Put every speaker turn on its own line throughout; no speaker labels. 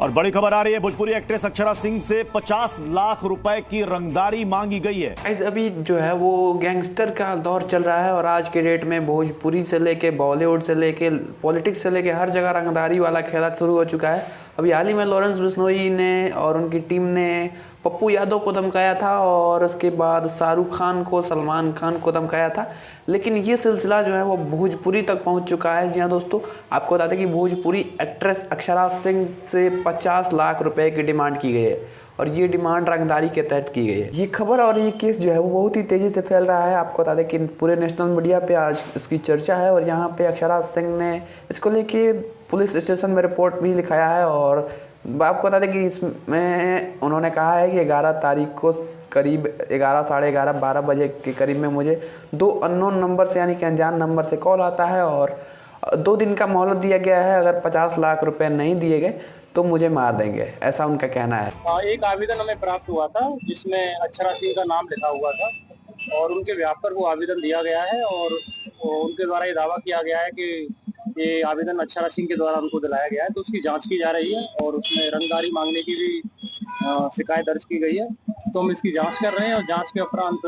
और बड़ी खबर आ रही है, भोजपुरी एक्ट्रेस अक्षरा सिंह से 50 लाख रुपए की रंगदारी मांगी गई है।
अभी जो है वो गैंगस्टर का दौर चल रहा है और आज के डेट में भोजपुरी से लेके बॉलीवुड से लेके पॉलिटिक्स से लेके हर जगह रंगदारी वाला खेला शुरू हो चुका है। अभी हाल ही में लॉरेंस बिश्नोई ने और उनकी टीम ने पप्पू यादव को धमकाया था और उसके बाद शाहरुख खान को, सलमान खान को धमकाया था। लेकिन ये सिलसिला जो है वो भोजपुरी तक पहुंच चुका है। जी हाँ दोस्तों, आपको बता दें कि भोजपुरी एक्ट्रेस अक्षरा सिंह से 50 लाख रुपए की डिमांड की गई है और ये डिमांड रंगदारी के तहत की गई है। ये खबर और ये केस जो है वो बहुत ही तेज़ी से फैल रहा है। आपको बता दें कि पूरे नेशनल मीडिया पे आज इसकी चर्चा है और यहाँ पे अक्षरा सिंह ने इसको लेके पुलिस स्टेशन में रिपोर्ट भी लिखाया है। और आपको बता दें कि इसमें उन्होंने कहा है कि 11 तारीख को करीब 11, साढ़े 11, 12 बजे के करीब में मुझे 2 अननोन नंबर से यानी कि अनजान नंबर से कॉल आता है और 2 दिन का मोहलत दिया गया है। अगर 50 लाख रुपए नहीं दिए गए तो मुझे मार देंगे, ऐसा उनका कहना है।
एक आवेदन हमें प्राप्त हुआ था जिसमें अक्षरा सिंह का नाम लिखा हुआ था और उनके व्याप पर वो आवेदन दिया गया है और उनके द्वारा ये दावा किया गया है कि ये आवेदन अक्षरा सिंह के द्वारा उनको दिलाया गया है, तो उसकी जांच की जा रही है और उसमें रंगदारी मांगने की भी शिकायत दर्ज की गई है। तो हम इसकी जांच कर रहे हैं और जांच के उपरांत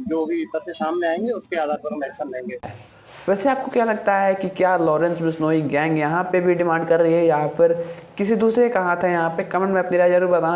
जो भी तथ्य सामने आएंगे उसके आधार पर हम एक्शन लेंगे।
वैसे आपको क्या लगता है कि क्या लॉरेंस बिश्नोई गैंग यहाँ पे भी डिमांड कर रही है या फिर किसी दूसरे का हाथ है यहाँ पे? कमेंट में अपनी राय जरूर बताना।